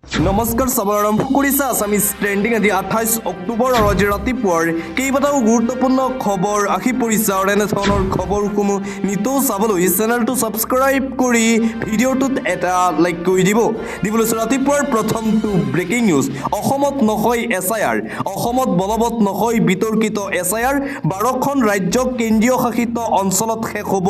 নমস্কাৰ চাবৰ আৰম্ভ কৰিছে আছামিজ ট্ৰেণ্ডিং আজি 28 অক্টোবৰ আৰু আজি ৰাতিপুৱাৰ কেইবাটাও গুৰুত্বপূৰ্ণ খবৰ আহি পৰিছে আৰু এনেধৰণৰ খবৰসমূহ নিতৌ চাবলৈ চেনেলটো ছাবস্ক্ৰাইব কৰি ভিডিঅ'টোত এটা লাইক কৰি দিবলৈ ৰাতিপুৱাৰ প্ৰথমটো ব্ৰেকিং নিউজ অসমত নহয় SIR অসমত বলবৎ নহয় বিতৰ্কিত SIR 12খন ৰাজ্য কেন্দ্ৰীয় শাসিত অঞ্চলত শেষ হ'ব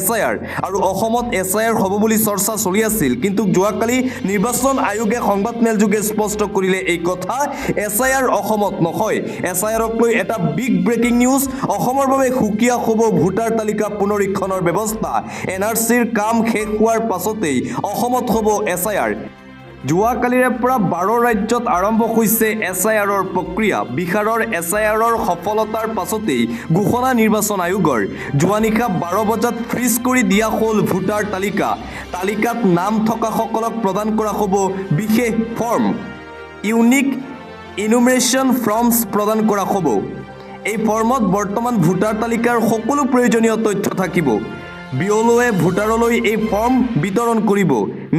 SIR আৰু অসমত SIR হ'ব বুলি চৰ্চা চলি আছিল কিন্তু যোৱাকালি নিৰ্বাচন আয়োগে সংবাদ মেলযোগে স্পষ্ট কৰিলে এই কথা SIR অসমত নহয় SIRক লৈ এটা বিগ ব্ৰেকিং নিউজ অসমৰ বাবে সুকীয়া হ'ব ভোটাৰ তালিকা পুনৰীক্ষণৰ ব্যৱস্থা NRCৰ কাম শেষ হোৱাৰ পাছতেই অসমত হ'ব SIR যোৱাকালিৰে পৰা 12 ৰাজ্যত আৰম্ভ হৈছে SIRৰ প্ৰক্ৰিয়া বিহাৰৰ SIRৰ সফলতাৰ পাছতেই ঘোষণা নিৰ্বাচন আয়োগৰ যোৱা নিশা 12 বজাত ফ্ৰিজ কৰি দিয়া হ'ল ভোটাৰ তালিকাত নাম থকা সকলক প্ৰদান কৰা হ'ব বিশেষ ফৰ্ম ইউনিক ইনুমেৰেশ্যন ফৰ্মছ প্ৰদান কৰা হ'ব এই ফৰ্মত বৰ্তমান ভোটাৰ তালিকাৰ সকলো প্ৰয়োজনীয় তথ্য থাকিব বিঅল'য়ে ভোটাৰলৈ এই ফৰ্ম বিতৰণ কৰিব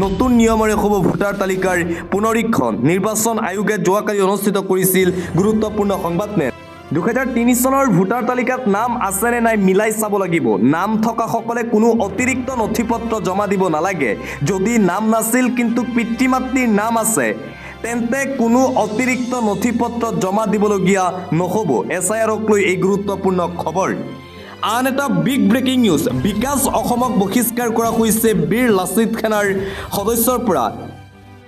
নতুন নিয়মেৰে হ'ব ভোটাৰ তালিকাৰ পুনৰীক্ষণ নিৰ্বাচন আয়োগে যোৱাকালি অনুষ্ঠিত কৰিছিল গুৰুত্বপূৰ্ণ সংবাদমেল 2003 চনৰ ভোটাৰ তালিকাত নাম আছে নে নাই মিলাই চাব লাগিব নাম থকা সকলে কোনো অতিৰিক্ত নথিপত্ৰ জমা দিব নালাগে যদি নাম নাছিল কিন্তু পিতৃ মাতৃৰ নাম আছে তেন্তে কোনো অতিৰিক্ত নথিপত্ৰ জমা দিবলগীয়া নহ'ব SIRক লৈ এই গুৰুত্বপূৰ্ণ খবৰ আন এটা বিগ ব্ৰেকিং নিউজ বিকাশ অসমক বহিষ্কাৰ কৰা হৈছে বীৰ লাচিত সেনাৰ সদস্যৰ পৰা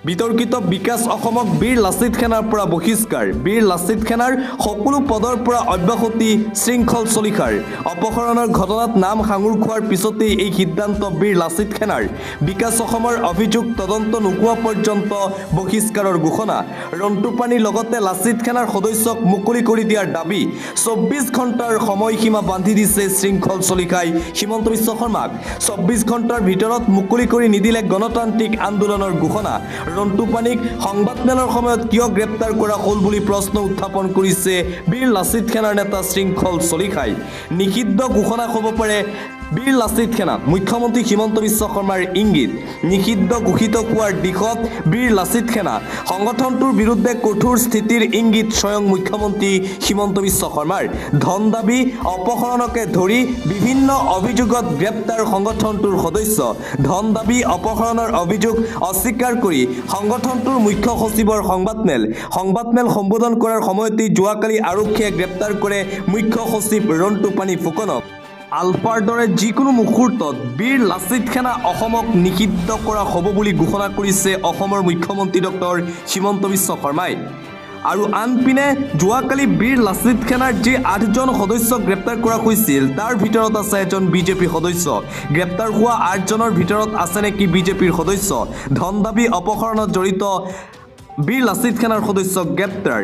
বিতৰ্কিত বিকাশ অসমক বীৰ লাচিত সেনাৰ পৰা বহিষ্কাৰ বীৰ লাচিত সেনাৰ সকলো পদৰ পৰা অব্যাহতি শৃংখল চলিকাৰ অপহৰণৰ ঘটনাত নাম সাঙুৰ খোৱাৰ পিছতেই এই সিদ্ধান্ত বীৰ লাচিত সেনাৰ বিকাশ অসমৰ অভিযোগ তদন্ত নোহোৱা পৰ্যন্ত বহিষ্কাৰৰ ঘোষণা ৰন্টু পানীৰ লগতে লাচিত সেনাৰ সদস্যক মুকলি কৰি দিয়াৰ দাবী 24 ঘণ্টাৰ সময়সীমা বান্ধি দিছে শৃংখল চলিকাই হিমন্ত বিশ্ব শৰ্মাক 24 ঘণ্টাৰ ভিতৰত মুকলি কৰি নিদিলে গণতান্ত্ৰিক আন্দোলনৰ ঘোষণা ৰন্টু পানীক সংবাদমেলৰ সময়ত কিয় গ্ৰেপ্তাৰ কৰা হ'ল বুলি প্ৰশ্ন উত্থাপন কৰিছে বীৰ লাচিত সেনাৰ নেতা শৃংখল চলিকাই নিষিদ্ধ ঘোষণা হ'ব পাৰে বীৰ লাচিত সেনা মুখ্যমন্ত্ৰী হিমন্ত বিশ্ব শৰ্মাৰ ইংগিত নিষিদ্ধ ঘোষিত হোৱাৰ দিশত বীৰ লাচিত সেনা সংগঠনটোৰ বিৰুদ্ধে কঠোৰ স্থিতিৰ ইংগিত স্বয়ং মুখ্যমন্ত্ৰী হিমন্ত বিশ্ব শৰ্মাৰ ধন দাবী অপহৰণকে ধৰি বিভিন্ন অভিযোগত গ্ৰেপ্তাৰ সংগঠনটোৰ সদস্য ধন দাবী অপহৰণৰ অভিযোগ অস্বীকাৰ কৰি সংগঠনটোৰ মুখ্য সচিবৰ সংবাদমেল সম্বোধন কৰাৰ সময়তে যোৱাকালি আৰক্ষীয়ে গ্ৰেপ্তাৰ কৰে মুখ্য সচিব ৰন্টু পানী ফুকনক আলফাৰ দৰে যিকোনো মুহূৰ্তত বীৰ লাচিত সেনা অসমক নিষিদ্ধ কৰা হ'ব বুলি ঘোষণা কৰিছে অসমৰ মুখ্যমন্ত্ৰী ডক্টৰ হিমন্ত বিশ্ব শৰ্মাই আৰু আনপিনে যোৱাকালি বীৰ লাচিত সেনাৰ যি 8জন সদস্যক গ্ৰেপ্তাৰ কৰা হৈছিল তাৰ ভিতৰত আছে এজন বিজেপি সদস্য গ্ৰেপ্তাৰ হোৱা 8জনৰ ভিতৰত আছে নেকি বিজেপিৰ সদস্য ধন দাবী অপহৰণত জড়িত বীৰ লাচিত সেনাৰ সদস্য গ্ৰেপ্তাৰ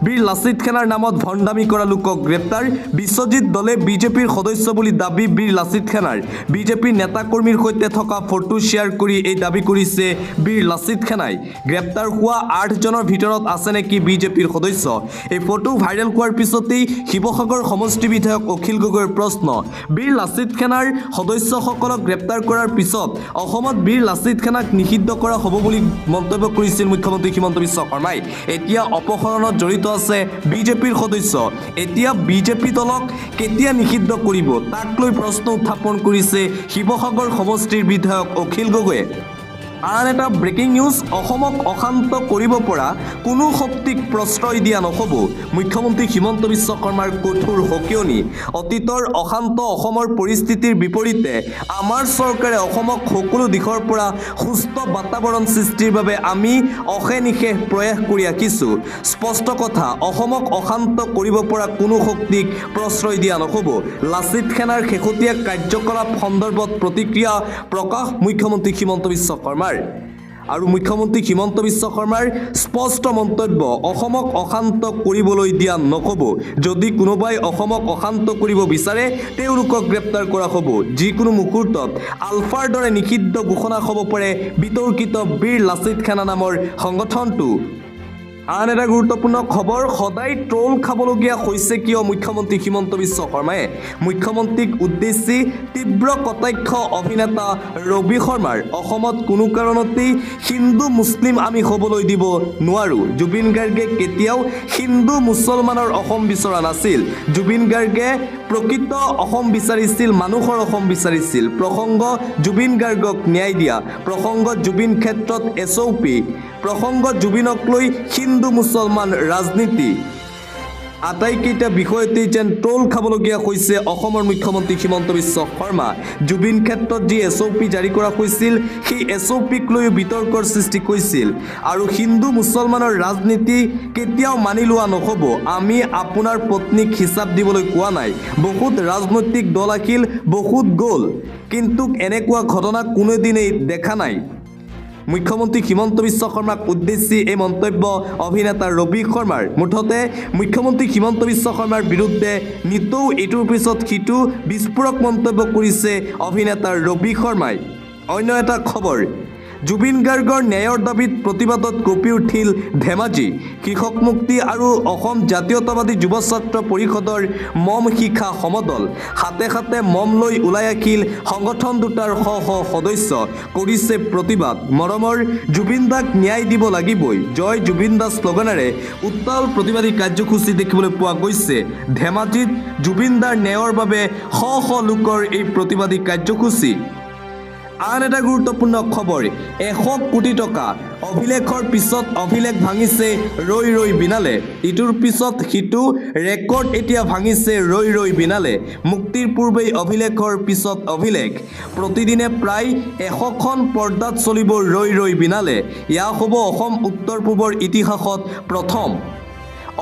বীৰ লাচিত সেনাৰ নামত ভণ্ডামি কৰা লোকক গ্ৰেপ্তাৰ বিশ্বজিৎ দলে বিজেপিৰ সদস্য বুলি দাবী বীৰ লাচিত সেনাৰ বিজেপিৰ নেতাকৰ্মীৰ সৈতে থকা ফটো শ্বেয়াৰ কৰি এই দাবী কৰিছে বীৰ লাচিত সেনাই গ্ৰেপ্তাৰ হোৱা 8জনৰ ভিতৰত আছে নেকি বিজেপিৰ সদস্য এই ফটো ভাইৰেল হোৱাৰ পিছতেই শিৱসাগৰ সমষ্টি বিধায়ক অখিল গগৈৰ প্ৰশ্ন বীৰ লাচিত সেনাৰ সদস্যসকলক গ্ৰেপ্তাৰ কৰাৰ পিছত অসমত বীৰ লাচিত সেনাক নিষিদ্ধ কৰা হ'ব বুলি মন্তব্য কৰিছিল মুখ্যমন্ত্ৰী হিমন্ত বিশ্ব শৰ্মাই এতিয়া অপহৰণত জড়িত আছে বিজেপিৰ সদস্য এতিয়া বিজেপি দলক কেতিয়া নিষিদ্ধ কৰিব তাক লৈ প্ৰশ্ন উত্থাপন কৰিছে শিৱসাগৰ সমষ্টিৰ বিধায়ক অখিল গগৈয়ে আন এটা ব্ৰেকিং নিউজ অসমক অশান্ত কৰিব পৰা কোনো শক্তিক প্ৰশ্ৰয় দিয়া নহ'ব মুখ্যমন্ত্ৰী হিমন্ত বিশ্ব শৰ্মাৰ কঠোৰ সকিয়নি অতীতৰ অশান্ত অসমৰ পৰিস্থিতিৰ বিপৰীতে আমাৰ চৰকাৰে অসমক সকলো দিশৰ পৰা সুস্থ বাতাবৰণ সৃষ্টিৰ বাবে আমি অশেনিশেষ প্ৰয়াস কৰি ৰাখিছোঁ স্পষ্ট কথা অসমক অশান্ত কৰিব পৰা কোনো শক্তিক প্ৰশ্ৰয় দিয়া নহ'ব লাচিত সেনাৰ শেহতীয়া কাৰ্যকলাপ সন্দৰ্ভত প্ৰতিক্ৰিয়া প্ৰকাশ মুখ্যমন্ত্ৰী হিমন্ত বিশ্ব শৰ্মাৰ আৰু মুখ্যমন্ত্ৰী হিমন্ত বিশ্ব শৰ্মাৰ স্পষ্ট মন্তব্য অসমক অশান্ত কৰিবলৈ দিয়া নহ'ব যদি কোনোবাই অসমক অশান্ত কৰিব বিচাৰে তেওঁলোকক গ্ৰেপ্তাৰ কৰা হ'ব যিকোনো মুহূৰ্তত আলফাৰ দৰে নিষিদ্ধ ঘোষণা হ'ব পাৰে বিতৰ্কিত বীৰ লাচিত সেনা নামৰ সংগঠনটো আন এটা গুৰুত্বপূৰ্ণ খবৰ, সদায় ট্ৰল খাবলগীয়া হৈছে কিয় মুখ্যমন্ত্ৰী হিমন্ত বিশ্ব শৰ্মাই মুখ্যমন্ত্ৰীক উদ্দেশ্যি তীব্ৰ কটাক্ষ অভিনেতা ৰবি শৰ্মাৰ অসমত কোনো কাৰণতেই হিন্দু মুছলিম আমি হ'বলৈ দিব নোৱাৰোঁ। জুবিন গাৰ্গে কেতিয়াও হিন্দু মুছলমানৰ অসম বিচৰা নাছিল। জুবিন গাৰ্গে প্ৰকৃত অসম বিচাৰিছিল, মানুহৰ অসম বিচাৰিছিল। প্ৰসংগ জুবিন গাৰ্গক ন্যায় দিয়া, প্ৰসংগ জুবিন ক্ষেত্ৰত SOP, প্ৰসংগ জুবিনক লৈ হিন্দু মুছলমান ৰাজনীতি, আটাইকেইটা বিষয়তেই যেন ট্ৰল খাবলগীয়া হৈছে অসমৰ মুখ্যমন্ত্ৰী হিমন্ত বিশ্ব শৰ্মা। জুবিন ক্ষেত্ৰত যি SOP জাৰি কৰা হৈছিল সেই SOPক লৈ বিতৰ্কৰ সৃষ্টি কৰিছিল। আৰু হিন্দু মুছলমানৰ ৰাজনীতি কেতিয়াও মানি লোৱা নহ'ব। আমি আপোনাৰ পত্নীক হিচাপ দিবলৈ কোৱা নাই। বহুত ৰাজনৈতিক দল আহিল, বহুত গ'ল, কিন্তু এনেকুৱা ঘটনা কোনোদিনেই দেখা নাই। মুখ্যমন্ত্ৰী হিমন্ত বিশ্ব শৰ্মাক উদ্দেশ্যি এই মন্তব্য অভিনেতা ৰবি শৰ্মাৰ। মুঠতে মুখ্যমন্ত্ৰী হিমন্ত বিশ্ব শৰ্মাৰ বিৰুদ্ধে নিতৌ ইটোৰ পিছত সিটো বিস্ফোৰক মন্তব্য কৰিছে অভিনেতা ৰবি শৰ্মাই। অন্য এটা খবৰ, জুবিন গাৰ্গৰ ন্যায়ৰ দাবীত প্ৰতিবাদত কঁপি উঠিল ধেমাজি। কৃষক মুক্তি আৰু অসম জাতীয়তাবাদী যুৱ ছাত্ৰ পৰিষদৰ মম শিখা সমদল। হাতে হাতে মম লৈ ওলাই আহিল সংগঠন দুটাৰ শ শ সদস্য, কৰিছে প্ৰতিবাদ। মৰমৰ জুবিন দাক ন্যায় দিব লাগিবই, জয় জুবিন দা শ্লোগানেৰে উত্তাল প্ৰতিবাদী কাৰ্যসূচী দেখিবলৈ পোৱা গৈছে ধেমাজিত। জুবিন দাৰ ন্যায়ৰ বাবে শ শ লোকৰ এই প্ৰতিবাদী কাৰ্যসূচী। আন এটা গুৰুত্বপূৰ্ণ খবৰ, 100 কোটি টকা অভিলেখৰ পিছত অভিলেখ ভাঙিছে ৰৈ ৰৈ বিনালে। ইটোৰ পিছত সিটো ৰেকৰ্ড এতিয়া ভাঙিছে ৰৈ ৰৈ বিনালে। মুক্তিৰ পূৰ্বেই অভিলেখৰ পিছত অভিলেখ। প্ৰতিদিনে প্ৰায় 100খন পৰ্দাত চলিব ৰৈ ৰৈ বিনালে। এয়া হ'ব অসম উত্তৰ পূবৰ ইতিহাসত প্ৰথম।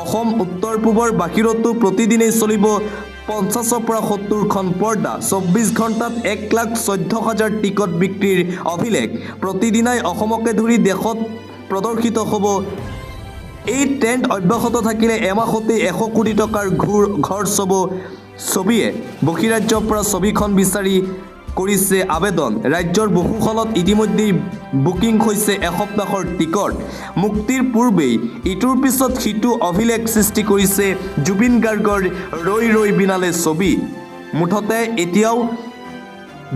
অসম উত্তৰ পূবৰ বাহিৰতো প্ৰতিদিনেই চলিব 50ৰ পৰা 70খন পৰ্দা। 24 ঘণ্টাত 1,14,000 টিকট বিক্ৰীৰ অভিলেখ। প্ৰতিদিনাই অসমকে ধৰি দেশত প্ৰদৰ্শিত হ'ব। এই ট্ৰেণ্ড অব্যাহত থাকিলে এমাহতেই 100 কোটি টকাৰ ঘৰ চাব ছবিয়ে। বহিৰাজ্যৰ পৰা ছবিখন বিচাৰি কৰিছে আবেদন। ৰাজ্যৰ বহু হলত ইতিমধ্যেই বুকিং হৈছে এসপ্তাহৰ টিকট। মুক্তিৰ পূৰ্বেই ইটোৰ পিছত সিটো অভিলেখ সৃষ্টি কৰিছে জুবিন গাৰ্গৰ ৰৈ ৰৈ বিনালে ছবি। মুঠতে এতিয়াও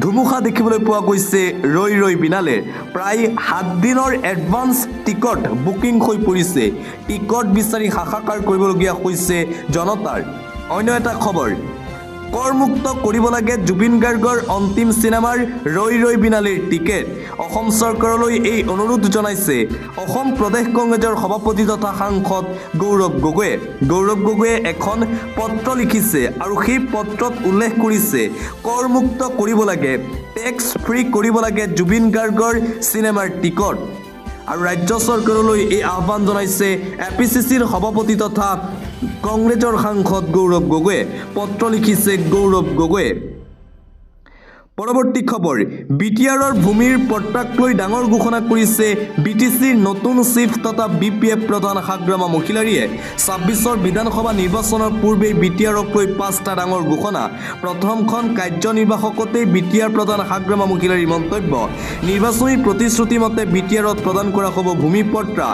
ধুমুহা দেখিবলৈ পোৱা গৈছে ৰৈ ৰৈ বিনালে। প্ৰায় 7 দিনৰ এডভান্স টিকট বুকিং হৈ পৰিছে। টিকট বিচাৰি হাহাকাৰ কৰিবলগীয়া হৈছে জনতাৰ। অন্য এটা খবৰ, কৰমুক্ত কৰিব লাগে জুবিন গাৰ্গৰ অন্তিম চিনেমাৰ ৰৈ ৰৈ বিনালেৰ টিকেট। অসম চৰকাৰলৈ এই অনুৰোধ জনাইছে অসম প্ৰদেশ কংগ্ৰেছৰ সভাপতি তথা সাংসদ গৌৰৱ গগৈয়ে। গৌৰৱ গগৈয়ে এখন পত্ৰ লিখিছে আৰু সেই পত্ৰত উল্লেখ কৰিছে কৰমুক্ত কৰিব লাগে, টেক্স ফ্ৰী কৰিব লাগে জুবিন গাৰ্গৰ চিনেমাৰ টিকট। আৰু ৰাজ্য চৰকাৰলৈ এই আহ্বান জনাইছে APCCৰ সভাপতি তথা কংগ্ৰেছৰ সাংসদ গৌৰৱ গগৈয়ে। পত্ৰ লিখিছে গৌৰৱ গগৈয়ে। পৰৱৰ্তী খবৰ, BTRৰ ভূমিৰ পট্টাক লৈ ডাঙৰ ঘোষণা কৰিছে BTCৰ নতুন চিফ তথা BPF প্ৰধান হাগ্ৰামা মহিলাৰীয়ে। 26ৰ বিধানসভা নিৰ্বাচনৰ পূৰ্বেই BTRক লৈ 5টা ডাঙৰ ঘোষণা। প্ৰথমখন কাৰ্যনিৰ্বাহকতেই BTR প্ৰধান হাগ্ৰামা মহিলাৰীৰ মন্তব্য। নিৰ্বাচনী প্ৰতিশ্ৰুতি মতে BTRত প্ৰদান কৰা হ'ব ভূমি পট্টা।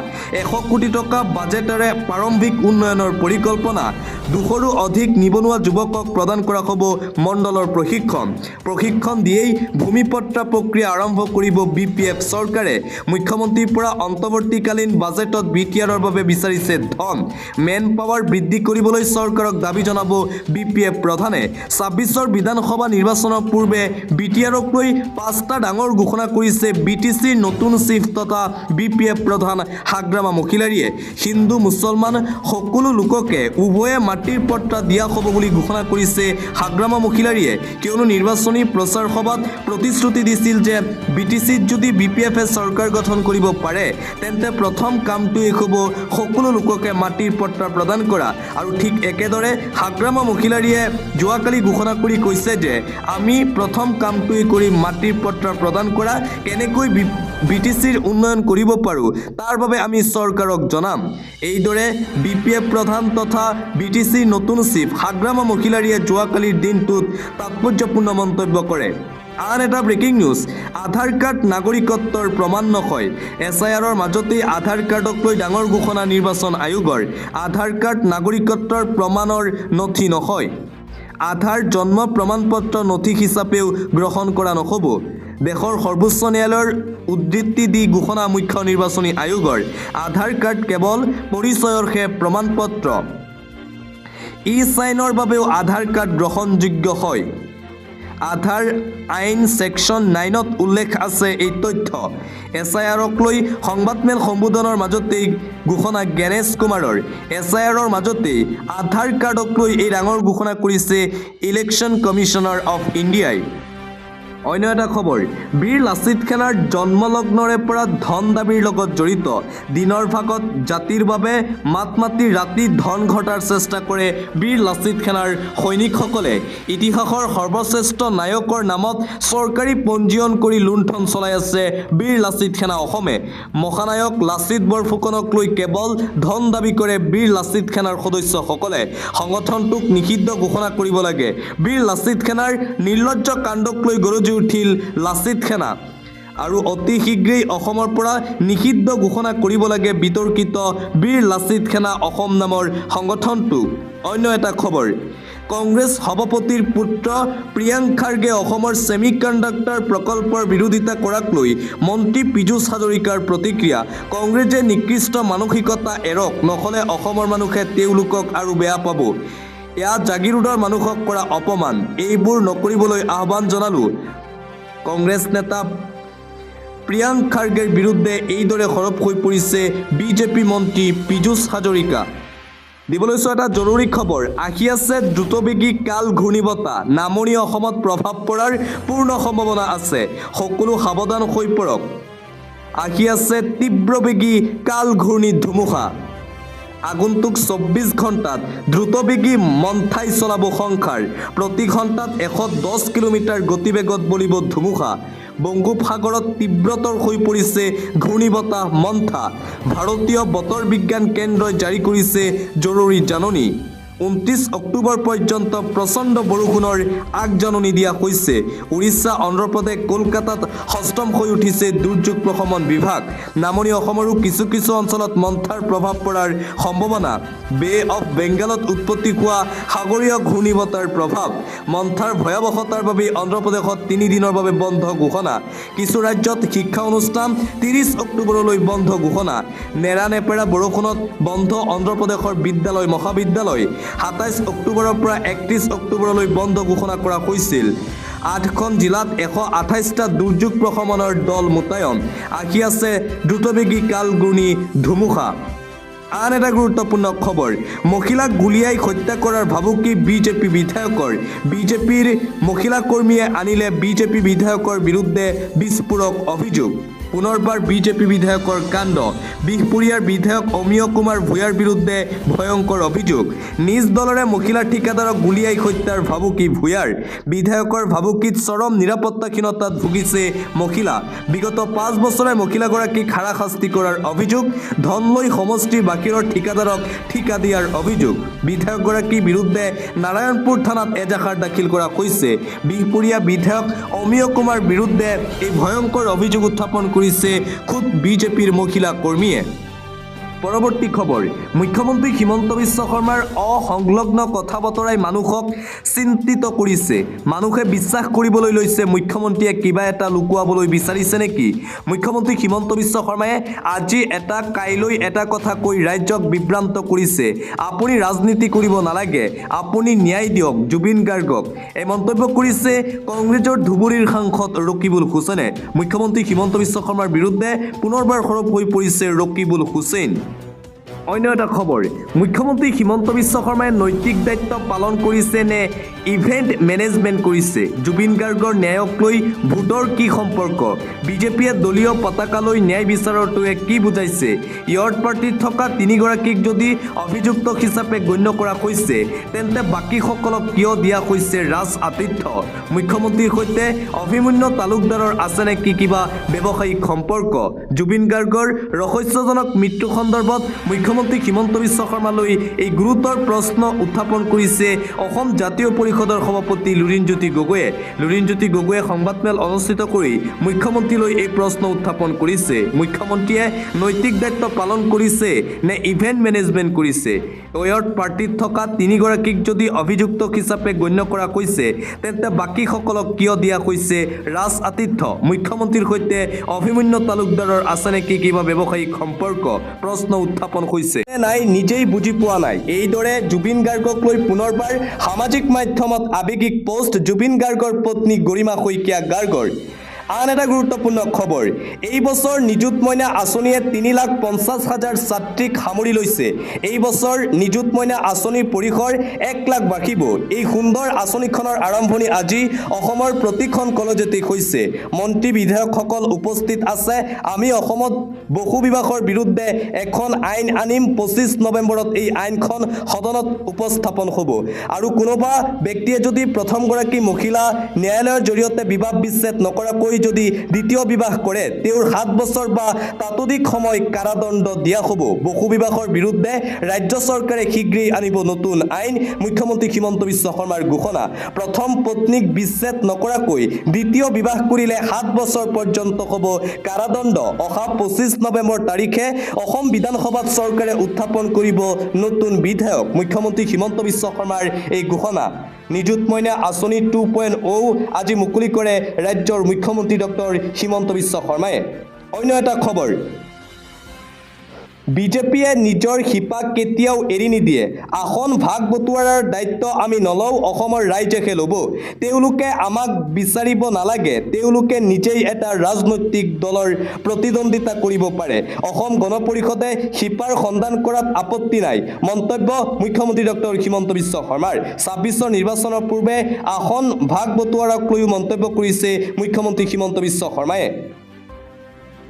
100 কোটি টকা বাজেটেৰে প্ৰাৰম্ভিক উন্নয়নৰ পৰিকল্পনা। 200ৰো অধিক নিবনুৱা যুৱকক প্ৰদান কৰা হ'ব মণ্ডলৰ প্ৰশিক্ষণ দিয়েই ভূমিপট্টা প্ৰক্ৰিয়া আৰম্ভ কৰিব BPF চৰকাৰে। মুখ্যমন্ত্ৰীৰ পৰা অন্তৱৰ্তীকালীন বাজেটত BTRৰ বাবে বিচাৰিছে ধন। মেন পাৱাৰ বৃদ্ধি কৰিবলৈ চৰকাৰক দাবী জনাব BPF প্ৰধানে। 26ৰ বিধানসভা নিৰ্বাচনৰ পূৰ্বে BTRক লৈ 5টা ডাঙৰ ঘোষণা কৰিছে BTCৰ নতুন চিফ তথা BPF প্ৰধান হাগ্ৰামা মহিলাৰীয়ে। হিন্দু মুছলমান সকলো লোককে উভয়ে মাটিৰ পট্টা দিয়া হ'ব বুলি ঘোষণা কৰিছে হাগ্ৰামা মহিলাৰীয়ে। কিয়নো নিৰ্বাচনী প্ৰচাৰ সভাত প্ৰতিশ্ৰুতি দিছিল যে BTCত যদি BPFে চৰকাৰ গঠন কৰিব পাৰে তেন্তে প্ৰথম কামটোৱেই হ'ব সকলো লোককে মাটিৰ পট্টা প্ৰদান কৰা। আৰু ঠিক একেদৰে হাগ্ৰামা মহিলাৰীয়ে যোৱাকালি ঘোষণা কৰি কৈছে যে আমি প্ৰথম কামটোৱেই কৰি মাটিৰ পট্টা প্ৰদান কৰা। কেনেকৈ BTCৰ উন্নয়ন কৰিব পাৰোঁ তাৰ বাবে আমি চৰকাৰক জনাম। এইদৰে BPF প্ৰধান তথা BTCৰ নতুন চিফ হাগ্ৰামা মহিলাৰীয়ে যোৱাকালিৰ দিনটোত তাৎপৰ্যপূৰ্ণ মন্তব্য কৰে। আন এটা ব্ৰেকিং নিউজ আধাৰ কাৰ্ড নাগৰিকত্বৰ প্ৰমাণ নহয় SIRৰ মাজতেই আধাৰ কাৰ্ডক লৈ ডাঙৰ ঘোষণা নিৰ্বাচন আয়োগৰ আধাৰ কাৰ্ড নাগৰিকত্বৰ প্ৰমাণৰ নথি নহয় আধাৰ জন্ম প্ৰমাণপত্ৰ নথি হিচাপেও গ্ৰহণ কৰা নহ'ব দেশৰ সৰ্বোচ্চ ন্যায়ালয়ৰ উদ্ধৃতি দি ঘোষণা মুখ্য নিৰ্বাচনী আয়োগৰ আধাৰ কাৰ্ড কেৱল পৰিচয়ৰহে প্ৰমাণপত্ৰ ই-চাইনৰ বাবেও আধাৰ কাৰ্ড গ্ৰহণযোগ্য হয় আধাৰ আইন ছেকশ্যন 9ত উল্লেখ আছে এই তথ্য SIRক লৈ সংবাদমেল সম্বোধনৰ মাজতেই ঘোষণা গণেশ কুমাৰৰ SIRৰ মাজতেই আধাৰ কাৰ্ডক লৈ এই ডাঙৰ ঘোষণা কৰিছে ইলেকশ্যন কমিশ্যনাৰ অফ ইণ্ডিয়াই অন্য এটা খবৰ বীৰ লাচিত খানাৰ জন্মলগ্নৰে পৰা ধন দাবীৰ লগত জড়িত দিনৰ ভাগত জাতিৰ বাবে মাত মাতি ৰাতি ধন ঘটাৰ চেষ্টা কৰে বীৰ লাচিত খানাৰ সৈনিকসকলে ইতিহাসৰ সৰ্বশ্ৰেষ্ঠ নায়কৰ নামত চৰকাৰী পঞ্জীয়ন কৰি লুণ্ঠন চলাই আছে বীৰ লাচিত খানা অসমে মহানায়ক লাচিত বৰফুকনক লৈ কেৱল ধন দাবী কৰে বীৰ লাচিত খানাৰ সদস্যসকলে সংগঠনটোক নিষিদ্ধ ঘোষণা কৰিব লাগে বীৰ লাচিত খানাৰ নিৰ্লজ্জ কাণ্ডক লৈ গৰজি উঠিল লাচিত খানা আৰু অতি শীঘ্ৰেই অসমৰ পৰা নিষিদ্ধ ঘোষণা কৰিব লাগে বিতৰ্কিত বীৰ লাচিত খানা অসম নামৰ সংগঠনটো অন্য এটা খবৰ কংগ্ৰেছ সভাপতিৰ পুত্ৰ প্ৰিয়াংক খাৰ্গে অসমৰ ছেমিকণ্ডাক্টৰ প্ৰকল্পৰ বিৰোধিতা কৰাক লৈ মন্ত্ৰী পীযুষ হাজৰিকাৰ প্ৰতিক্ৰিয়া কংগ্ৰেছে নিকৃষ্ট মানসিকতা এৰক নহ'লে অসমৰ মানুহে তেওঁলোকক আৰু বেয়া পাব এয়া জাগিৰোডৰ মানুহক কৰা অপমান এইবোৰ নকৰিবলৈ আহ্বান জনালোঁ কংগ্ৰেছ নেতা প্ৰিয়াংক খাৰ্গেৰ বিৰুদ্ধে এইদৰে সৰব হৈ পৰিছে বিজেপি মন্ত্ৰী পীযুষ হাজৰিকা দিবলৈ এটা জৰুৰী খবৰ আহি আছে দ্ৰুতবেগী কাল ঘূৰ্ণীবতাহ নামনি অসমত প্ৰভাৱ পৰাৰ পূৰ্ণ সম্ভাৱনা আছে সকলো সাৱধান হৈ পৰক আহি আছে তীব্ৰবেগী কাল ঘূৰ্ণী ধুমুহা আগন্তুক 24 ঘণ্টাত দ্ৰুতবেগী মন্থাই চলাব সংসাৰ প্ৰতি ঘণ্টাত 110 কিলোমিটাৰ গতিবেগত বলিব ধুমুহা বংগোপসাগৰত তীব্ৰতৰ হৈ পৰিছে ঘূৰ্ণীবতাহ মন্থা ভাৰতীয় বতৰ বিজ্ঞান কেন্দ্ৰই জাৰি কৰিছে জৰুৰী জাননী 29 অক্টোবৰ পৰ্যন্ত প্ৰচণ্ড বৰষুণৰ আগজাননী দিয়া হৈছে উৰিষ্যা অন্ধ্ৰপ্ৰদেশ কলকাতাত সষ্টম হৈ উঠিছে দুৰ্যোগ প্ৰশমন বিভাগ নামনি অসমৰো কিছু কিছু অঞ্চলত মন্থাৰ প্ৰভাৱ পৰাৰ সম্ভাৱনা বে অফ বেংগলত উৎপত্তি হোৱা সাগৰীয় ঘূৰ্ণীবতাহৰ প্ৰভাৱ মন্থাৰ ভয়াৱহতাৰ বাবে অন্ধ্ৰপ্ৰদেশত 3 দিনৰ বাবে বন্ধ ঘোষণা কিছু ৰাজ্যত শিক্ষা অনুষ্ঠান 30 অক্টোবৰলৈ বন্ধ ঘোষণা নেৰানেপেৰা বৰষুণত বন্ধ অন্ধ্ৰপ্ৰদেশৰ বিদ্যালয় মহাবিদ্যালয় 27 অক্টোবৰৰ পৰা 31 অক্টোবৰলৈ বন্ধ ঘোষণা কৰা হৈছিল 8খন জিলাত 128টা দুৰ্যোগ প্ৰশমনৰ দল মোতায়ন আহি আছে দ্ৰুতবেগী কাল ঘূৰ্ণী ধুমুহা আন এটা গুৰুত্বপূৰ্ণ খবৰ মহিলাক গুলিয়াই হত্যা কৰাৰ ভাবুকি বিজেপি বিধায়কৰ বিজেপিৰ মহিলা কৰ্মীয়ে আনিলে বিজেপি বিধায়কৰ বিৰুদ্ধে বিস্ফোৰক অভিযোগ পুনৰবাৰ বিজেপি বিধায়কৰ কাণ্ড বিহপুৰীয়াৰ বিধায়ক অমিয় কুমাৰ ভূঞাৰ বিৰুদ্ধে ভয়ংকৰ অভিযোগ নিজ দলৰে মহিলা ঠিকাদাৰক গুলিয়াই হত্যাৰ ভাবুকি ভূঞাৰ বিধায়কৰ ভাবুকিত চৰম নিৰাপত্তাহীনতাত ভুগিছে মহিলা বিগত 5 বছৰে মহিলাগৰাকীক হাৰাশাস্তি কৰাৰ অভিযোগ ধন লৈ সমষ্টিৰ বাকিৰৰ ঠিকাদাৰক ঠিকা দিয়াৰ অভিযোগ বিধায়কগৰাকীৰ বিৰুদ্ধে নাৰায়ণপুৰ থানাত এজাহাৰ দাখিল কৰা হৈছে বিহপুৰীয়া বিধায়ক অমিয় কুমাৰ বিৰুদ্ধে এই ভয়ংকৰ অভিযোগ উত্থাপন কৰিছে খুদ বিজেপিৰ মহিলা কৰ্মীয়ে পৰৱৰ্তী খবৰ মুখ্যমন্ত্ৰী হিমন্ত বিশ্ব শৰ্মাৰ অসংলগ্ন কথা বতৰাই মানুহক চিন্তিত কৰিছে মানুহে বিশ্বাস কৰিবলৈ লৈছে মুখ্যমন্ত্ৰীয়ে কিবা এটা লুকুৱাবলৈ বিচাৰিছে নেকি মুখ্যমন্ত্ৰী হিমন্ত বিশ্ব শৰ্মাই আজি এটা কাইলৈ এটা কথা কৈ ৰাজ্যক বিভ্ৰান্ত কৰিছে আপুনি ৰাজনীতি কৰিব নালাগে আপুনি ন্যায় দিয়ক জুবিন গাৰ্গক এই মন্তব্য কৰিছে কংগ্ৰেছৰ ধুবুৰীৰ সাংসদ ৰকিবুল হুছেইনে মুখ্যমন্ত্ৰী হিমন্ত বিশ্ব শৰ্মাৰ বিৰুদ্ধে পুনৰবাৰ সৰব হৈ পৰিছে ৰকিবুল হুছেইন অন্য এটা খবৰ মুখ্যমন্ত্ৰী হিমন্ত বিশ্ব শৰ্মাই নৈতিক দায়িত্ব পালন কৰিছে নে ইভেণ্ট মেনেজমেণ্ট কৰিছে জুবিন গাৰ্গৰ ন্যায়ক লৈ ভোটৰ কি সম্পৰ্ক বিজেপিয়ে দলীয় পতাকালৈ ন্যায় বিচাৰৰটোৱে কি বুজাইছে ইয়ৰ্ড পাৰ্টিত থকা 3 গৰাকীক যদি অভিযুক্ত হিচাপে গণ্য কৰা হৈছে তেন্তে বাকীসকলক কিয় দিয়া হৈছে ৰাজ আতিথ্য মুখ্যমন্ত্ৰীৰ সৈতে অভিমন্যু তালুকদাৰৰ আছে নেকি কিবা ব্যৱসায়িক সম্পৰ্ক জুবিন গাৰ্গৰ ৰহস্যজনক মৃত্যু সন্দৰ্ভত মুখ্য মুখ্যমন্ত্ৰী হিমন্ত বিশ্ব শৰ্মালৈ এই গুৰুতৰ প্ৰশ্ন উত্থাপন কৰিছে অসম জাতীয় পৰিষদৰ সভাপতি লুৰিণজ্যোতি গগৈয়ে। লুৰিণজ্যোতি গগৈয়ে সংবাদমেল অনুষ্ঠিত কৰি মুখ্যমন্ত্ৰীলৈ এই প্ৰশ্ন উত্থাপন কৰিছে। মুখ্যমন্ত্ৰীয়ে নৈতিক দায়িত্ব পালন কৰিছে নে ইভেণ্ট মেনেজমেণ্ট কৰিছে? ৱেয়ৰ্ড পাৰ্টিত থকা 3গৰাকীক যদি অভিযুক্ত হিচাপে গণ্য কৰা হৈছে তেন্তে বাকীসকলক কিয় দিয়া হৈছে ৰাজ আতিথ্য? মুখ্যমন্ত্ৰীৰ সৈতে অভিমন্যু তালুকদাৰৰ আছে নেকি কিবা ব্যৱসায়িক সম্পৰ্ক? প্ৰশ্ন উত্থাপন হৈছে নাই নিজেই বুজি পোৱা নাই। এইদৰে জুবিন গাৰ্গক লৈ পুনৰবাৰ সামাজিক মাধ্যমত আৱেগিক পোষ্ট জুবিন গাৰ্গৰ পত্নী গৰিমা শইকীয়া গাৰ্গৰ। আন এটা গুৰুত্বপূৰ্ণ খবৰ, এই বছৰ নিযুত মইনা আঁচনিয়ে 3,50,000 ছাত্ৰীক সামৰি লৈছে। এই বছৰ নিযুত মইনা আঁচনিৰ পৰিসৰ 1 লাখ বাঢ়িব। এই সুন্দৰ আঁচনিখনৰ আৰম্ভণি আজি অসমৰ প্ৰতিখন কলেজতে হৈছে। মন্ত্ৰী বিধায়কসকল উপস্থিত আছে। আমি অসমত বহু বিবাহৰ বিৰুদ্ধে এখন আইন আনিম। 25 নৱেম্বৰত এই আইনখন সদনত উপস্থাপন হ'ব। আৰু কোনোবা ব্যক্তিয়ে যদি প্ৰথমগৰাকী মহিলা ন্যায়ালয়ৰ জৰিয়তে বিবাহ বিচ্ছেদ নকৰাকৈ যদি দ্বিতীয় বিবাহ কৰে তেওঁৰ 7 বছৰ বা তাতোধিক সময় কাৰাদণ্ড দিয়া হ'ব। বহু বিবাহৰ বিৰুদ্ধে ৰাজ্য চৰকাৰে শীঘ্ৰেই আনিব নতুন আইন। মুখ্যমন্ত্ৰী হিমন্ত বিশ্ব শৰ্মাৰ ঘোষণা। প্ৰথম পত্নীক বিচ্ছেদ নকৰাকৈ দ্বিতীয় বিবাহ কৰিলে 7 বছৰ পৰ্যন্ত হ'ব কাৰাদণ্ড। অহা 25 নৱেম্বৰ তাৰিখে অসম বিধানসভাত চৰকাৰে উত্থাপন কৰিব নতুন বিধেয়ক। মুখ্যমন্ত্ৰী হিমন্ত বিশ্ব শৰ্মাৰ এই ঘোষণা। নিযুত মইনা আঁচনি 2.0 আজি মুকলি কৰে ৰাজ্যৰ মুখ্যমন্ত্ৰী ডক্টৰ হিমন্ত বিশ্ব শৰ্মাই। অন্য এটা খবৰ, বিজেপিয়ে নিজৰ শিপা কেতিয়াও এৰি নিদিয়ে। আসন ভাগ বটোৱাৰাৰ দায়িত্ব আমি নলওঁ, অসমৰ ৰাইজেহে ল'ব। তেওঁলোকে আমাক বিচাৰিব নালাগে, তেওঁলোকে নিজেই এটা ৰাজনৈতিক দলৰ প্ৰতিদ্বন্দ্বিতা কৰিব পাৰে। অসম গণ পৰিষদে শিপাৰ সন্ধান কৰাত আপত্তি নাই। মন্তব্য মুখ্যমন্ত্ৰী ডক্টৰ হিমন্ত বিশ্ব শৰ্মাৰ। 26ৰ নিৰ্বাচনৰ পূৰ্বে আসন ভাগ বটোৱাৰাক লৈও মন্তব্য কৰিছে মুখ্যমন্ত্ৰী হিমন্ত বিশ্ব শৰ্মাই।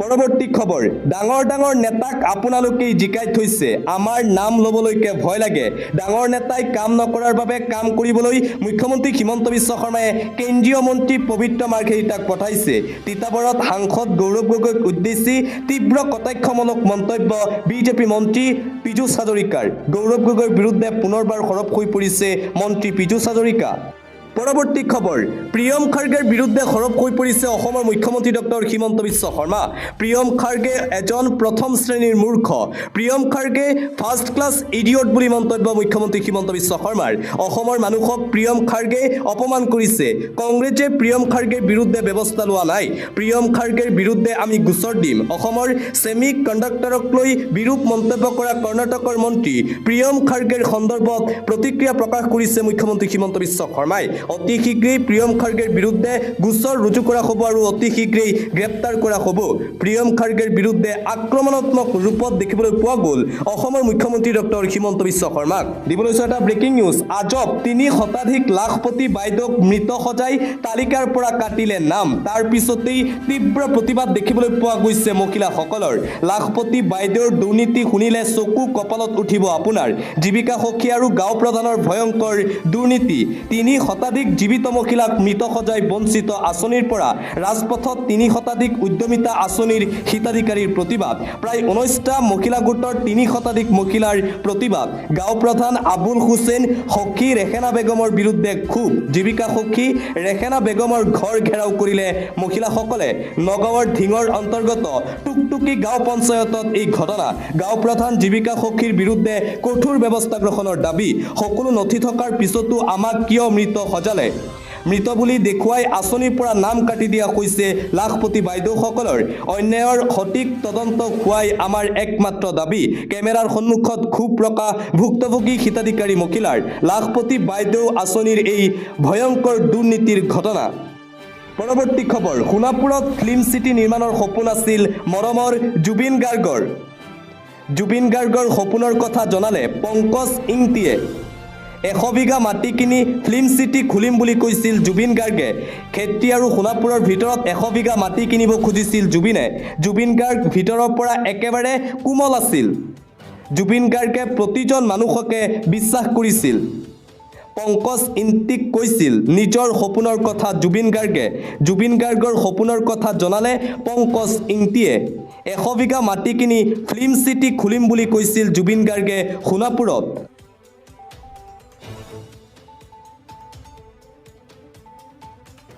পৰৱৰ্তী খবৰ, ডাঙৰ ডাঙৰ নেতাক আপোনালোকেই জিকাই থৈছে, আমাৰ নাম ল'বলৈকে ভয় লাগে। ডাঙৰ নেতাই কাম নকৰাৰ বাবে কাম কৰিবলৈ মুখ্যমন্ত্ৰী হিমন্ত বিশ্ব শৰ্মাই কেন্দ্ৰীয় মন্ত্ৰী পবিত্ৰ মাৰ্ঘেৰিটাক পঠাইছে। তিতাবৰত সাংসদ গৌৰৱ গগৈক উদ্দেশ্যি তীব্ৰ কটাক্ষমূলক মন্তব্য বিজেপি মন্ত্ৰী পীযুষ হাজৰিকাৰ। গৌৰৱ গগৈৰ বিৰুদ্ধে পুনৰবাৰ সৰব হৈ পৰিছে মন্ত্ৰী পীযুষ হাজৰিকা। পৰৱৰ্তী খবৰ, প্ৰিয়ম খাৰ্গেৰ বিৰুদ্ধে সৰব হৈ পৰিছে অসমৰ মুখ্যমন্ত্ৰী ডক্টৰ হিমন্ত বিশ্ব শৰ্মা। প্ৰিয়ম খাৰ্গে এজন প্ৰথম শ্ৰেণীৰ মূৰ্খ। Priyam Kharge first class idiot বুলি মন্তব্য মুখ্যমন্ত্ৰী হিমন্ত বিশ্ব শৰ্মাৰ। অসমৰ মানুহক প্ৰিয়ম খাৰ্গে অপমান কৰিছে। কংগ্ৰেছে প্ৰিয়ম খাৰ্গেৰ বিৰুদ্ধে ব্যৱস্থা লোৱা নাই। প্ৰিয়ম খাৰ্গেৰ বিৰুদ্ধে আমি গোচৰ দিম। অসমৰ ছেমি কণ্ডাক্টৰক লৈ বিৰূপ মন্তব্য কৰা কৰ্ণাটকৰ মন্ত্ৰী প্ৰিয়ম খাৰ্গেৰ সন্দৰ্ভত প্ৰতিক্ৰিয়া প্ৰকাশ কৰিছে মুখ্যমন্ত্ৰী হিমন্ত বিশ্ব শৰ্মাই। অতি শীঘ্ৰেই প্ৰিয়ম খাৰ্গেৰ বিৰুদ্ধে গোচৰ ৰুজু কৰা হ'ব আৰু অতি শীঘ্ৰেই গ্ৰেপ্তাৰ কৰা হ'ব। প্ৰিয়ম খাৰ্গেৰ বিৰুদ্ধে আক্ৰমণাত্মক ৰূপত দেখিবলৈ পোৱা গ'ল অসমৰ মুখ্যমন্ত্ৰী ডক্টৰ হিমন্ত বিশ্ব শৰ্মাক। দিবলৈ এটা ব্ৰেকিং নিউজ, আজব 3 শতাধিক লাখপতি বাইদেউক মৃত সজাই তালিকাৰ পৰা কাটিলে নাম। তাৰ পিছতেই তীব্ৰ প্ৰতিবাদ দেখিবলৈ পোৱা গৈছে মহিলাসকলৰ। লাখপতি বাইদেউৰ দুৰ্নীতি শুনিলে চকু কপালত উঠিব আপোনাৰ। জীৱিকা সখী আৰু গাঁও প্ৰধানৰ ভয়ংকৰ দুৰ্নীতি। 3 শতাধিক জীৱিত মহিলাক মৃত সজাই বঞ্চিত আঁচনিৰ পৰা ৰাজপথত 3 শতাধিক উদ্যমিতা আঁচনিৰ হিতাধিকাৰীৰ প্ৰতিবাদ। প্ৰায় 19টা মহিলা গোটৰ 3 শতাধিক মহিলাৰ প্ৰতিবাদ। গাঁও প্ৰধান আবুল হুছেইন সখী ৰেহেনা বেগমৰ বিৰুদ্ধে ক্ষোভ। জীৱিকা সখী ৰেহেনা বেগমৰ ঘৰ ঘেৰাও কৰিলে মহিলাসকলে। নগাঁৱৰ ধিঙৰ অন্তৰ্গত টুকটুকি গাঁও পঞ্চায়তত এই ঘটনা। গাঁও প্ৰধান জীৱিকা সখীৰ বিৰুদ্ধে কঠোৰ ব্যৱস্থা গ্ৰহণৰ দাবী। সকলো নথি থকাৰ পিছতো আমাক কিয় মৃত সজালে? মৃত বুলি দেখুৱাই আঁচনিৰ পৰা নাম কাটি দিয়া হৈছে লাখপতি বাইদেউসকলৰ। অন্যায়ৰ সঠিক তদন্ত হোৱাই আমাৰ একমাত্ৰ দাবী। কেমেৰাৰ সন্মুখত ক্ষোভ প্ৰকাশ ভুক্তভোগী হিতাধিকাৰী মহিলাৰ। লাখপতি বাইদেউ আঁচনিৰ এই ভয়ংকৰ দুৰ্নীতিৰ ঘটনা। পৰৱৰ্তী খবৰ, সোণাপুৰত ফিল্ম চিটি নিৰ্মাণৰ সপোন আছিল মৰমৰ জুবিন গাৰ্গৰ। জুবিন গাৰ্গৰ সপোনৰ কথা জনালে পংকজ ইংতিয়ে। 100 বিঘা মাটি কিনি ফিল্ম চিটি খুলিম বুলি কৈছিল জুবিন গাৰ্গে। খেতি আৰু সোণাপুৰৰ ভিতৰত 100 বিঘা মাটি কিনিব খুজিছিল জুবিনে। জুবিন গাৰ্গ ভিতৰৰ পৰা একেবাৰে কোমল আছিল। জুবিন গাৰ্গে প্ৰতিজন মানুহকে বিশ্বাস কৰিছিল। পংকজ ইংতিক কৈছিল নিজৰ সপোনৰ কথা জুবিন গাৰ্গে। জুবিন গাৰ্গৰ সপোনৰ কথা জনালে পংকজ ইংতিয়ে। 100 বিঘা মাটি কিনি ফিল্ম চিটি খুলিম বুলি কৈছিল জুবিন গাৰ্গে সোণাপুৰত